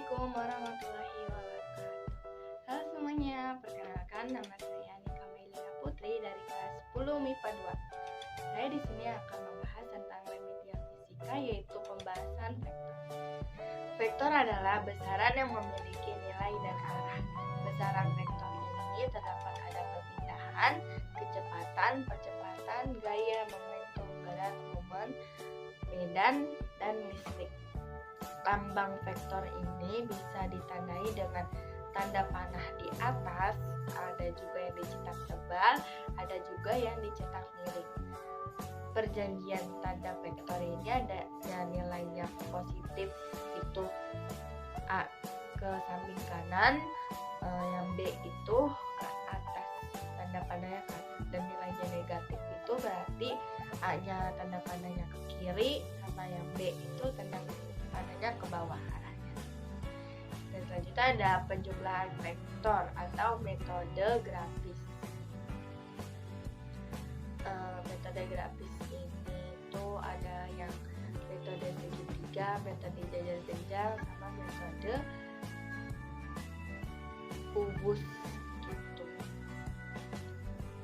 Assalamualaikum warahmatullahi wabarakatuh. Halo semuanya, perkenalkan nama saya Nika Melina Putri dari kelas 10 MIPA 2. Saya di sini akan membahas tentang remedial fisika, yaitu pembahasan vektor. Vektor adalah besaran yang memiliki nilai dan arah. Besaran vektor ini terdapat ada perpindahan, kecepatan, percepatan, gaya, momentum, berat, momen, medan, dan listrik. Lambang vektor ini bisa ditandai dengan tanda panah di atas, ada juga yang dicetak tebal, ada juga yang dicetak miring. Perjanjian tanda vektor ini ada yang nilainya positif itu A ke samping kanan, yang B itu ke atas, tanda panahnya ke atas, dan nilainya negatif itu berarti A-nya tanda panahnya ke kiri, sama yang B itu tanda panahnya ke bawah arahnya. Dan selanjutnya ada penjumlahan vektor atau metode grafis. Metode grafis ini tuh ada yang metode segitiga, metode jajar-jajar, sama metode kubus gitu.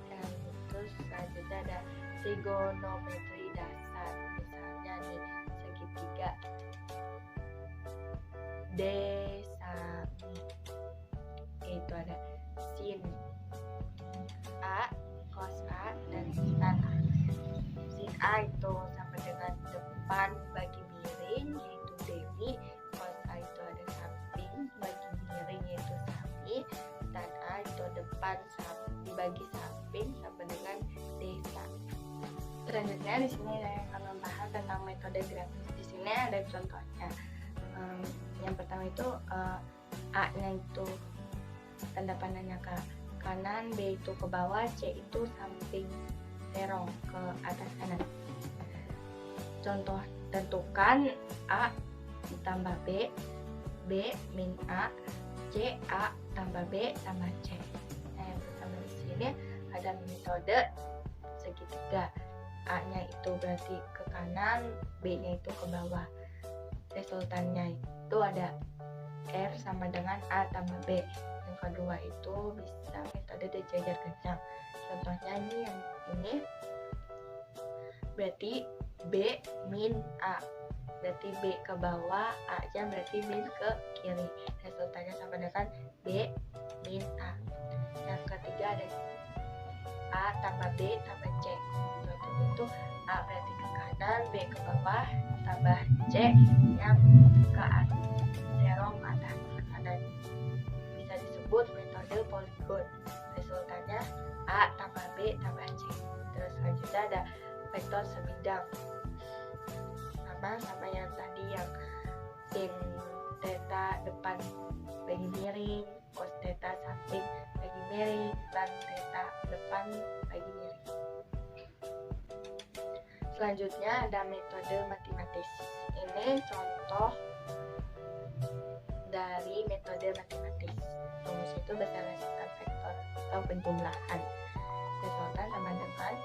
Dan terus selanjutnya ada trigonometri dasar, misalnya nih segitiga D sami, itu ada sin A, cos A, dan tan A. Sin A itu sama dengan depan bagi miring, yaitu demi. Cos A itu ada samping bagi miring, yaitu sami. Tan A itu depan dibagi samping sama dengan desa. Selanjutnya di sini saya akan membahas tentang metode grafis. Di sini ada contohnya. Yang pertama itu A-nya itu tanda panahnya ke kanan, B itu ke bawah, C itu samping terong ke atas kanan. Contoh, tentukan A ditambah B, B min A, C A tambah B tambah C. Nah, yang pertama di sini ada metode segitiga. A-nya itu berarti ke kanan, B-nya itu ke bawah. Resultannya itu ada R sama dengan A tambah B. Yang kedua itu bisa metode jajar genjang. Contohnya ini yang ini berarti B min A, berarti B ke bawah, A nya berarti min ke kiri. Resultannya sama dengan B min A. Yang ketiga ada A tambah B tambah C. Contoh itu A berarti ke kanan, B ke bawah, tambah C yang ke atas, terong atas kanan. Bisa disebut metode poligon. Resultannya A tambah B tambah C. Terus selanjutnya ada vektor sebidang, sama yang tadi, yang sin theta depan bagi miring, cos theta samping bagi miring, tan theta depan bagi miring. Selanjutnya ada metode matematis. Ini contoh dari metode matematis. Rumus itu berdasarkan vektor atau penjumlahan. Resultan sama dengan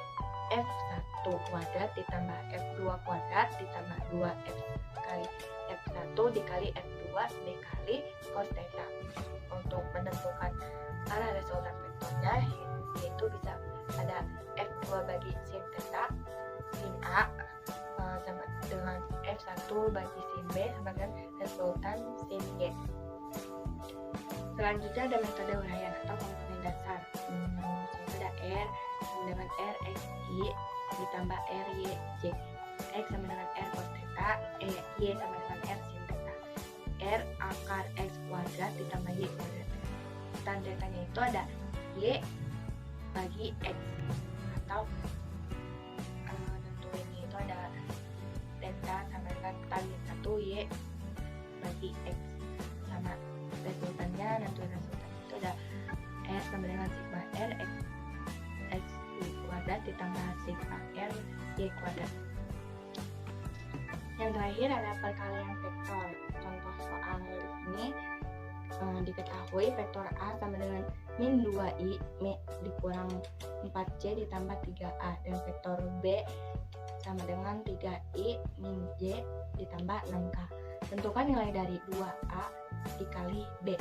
F1 kuadrat ditambah F2 kuadrat ditambah 2F kali F1 dikali F2 dikali cos theta. Untuk menentukan arah resultan vektornya, yaitu bisa ada F2 bagi sin theta, sin A sama dengan F1 bagi sin B sama dengan resultan sin Y. Selanjutnya ada metode uraian atau komponen dasar. Misalnya ada R sama dengan R X Y ditambah R Y J. X sama dengan R cos theta, Y sama dengan R sin theta. R akar X kuadrat ditambah Y kuadrat. Tan theta-nya itu ada Y bagi X, atau tentuinnya itu ada theta sama dengan tan 1 Y bagi X, sama resultannya, nentuin resultan itu ada R sama dengan sigma R X Y kuadrat ditambah sigma R Y kuadrat. Yang terakhir ada perkalian vektor. Contoh soal ini diketahui vektor A sama dengan min 2i dikurang 4c ditambah 3a, dan vektor B sama dengan 3i min j ditambah 6k. tentukan nilai dari 2A dikali B.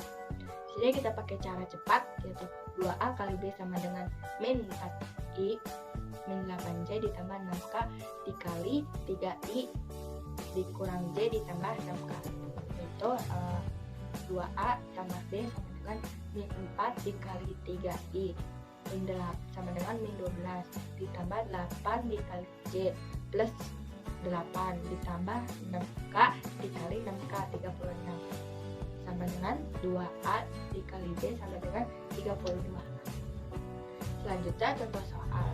Jadi kita pakai cara cepat, yaitu 2A kali B sama dengan min 4I min 8J ditambah 6K dikali 3I dikurang J ditambah 6K. Itu 2A tambah B sama dengan min 4 dikali 3I min 8 sama dengan min 12 ditambah 8 dikali J plus 8 ditambah 6K dikali 6K 36 sama dengan 2A dikali B sama dengan 32. Selanjutnya contoh soal.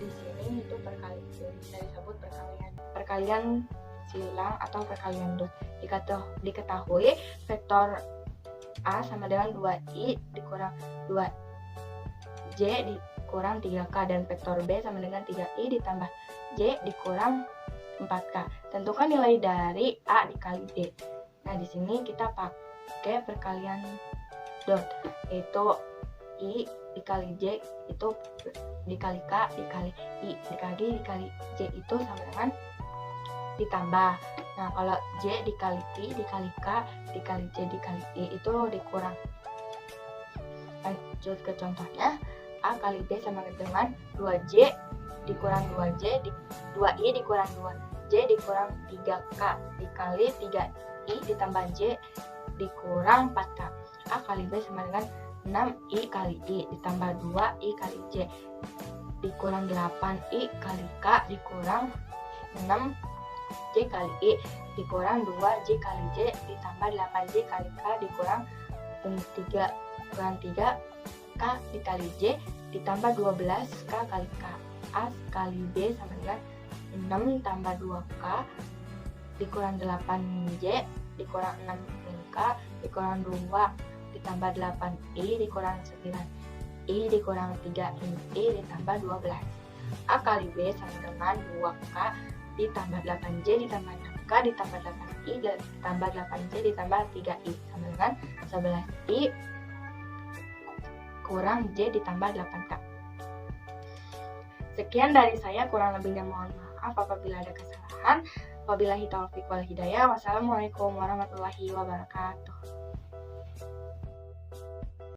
Di sini itu bisa disebut perkalian silang atau perkalian dot. Diketahui vektor A sama dengan 2I dikurang 2J dikurang 3K dan vektor B sama dengan 3I ditambah J dikurang 4K. Tentukan nilai dari A dikali B. Nah, di sini kita pakai perkalian dot, yaitu I dikali J itu dikali K dikali I dikali J itu sama dengan ditambah. Nah, kalau J dikali I dikali K dikali J dikali I itu dikurang. Lanjut ke contohnya. A kali B sama dengan 2J dikurang 2I dikurang 2J dikurang 3K dikali 3I ditambah J dikurang 4K. A kali B sama dengan 6I kali I ditambah 2I kali J dikurang 8I kali K dikurang 6J kali I dikurang 2J kali J ditambah 8J kali K dikurang 3K dikali J ditambah 12K kali K. A kali B sama dengan 6 tambah 2K dikurang 8J dikurang 6K dikurang 2 ditambah 8I dikurang 9I dikurang 3I ditambah 12. A kali B sama dengan 2K ditambah 8J ditambah 6K ditambah 8I ditambah 8J ditambah 3I sama dengan 11I kurang J ditambah 8K. Sekian dari saya, kurang lebihnya mohon maaf apabila ada kesalahan. Wabillahi taufiq wal hidayah. Wassalamualaikum warahmatullahi wabarakatuh.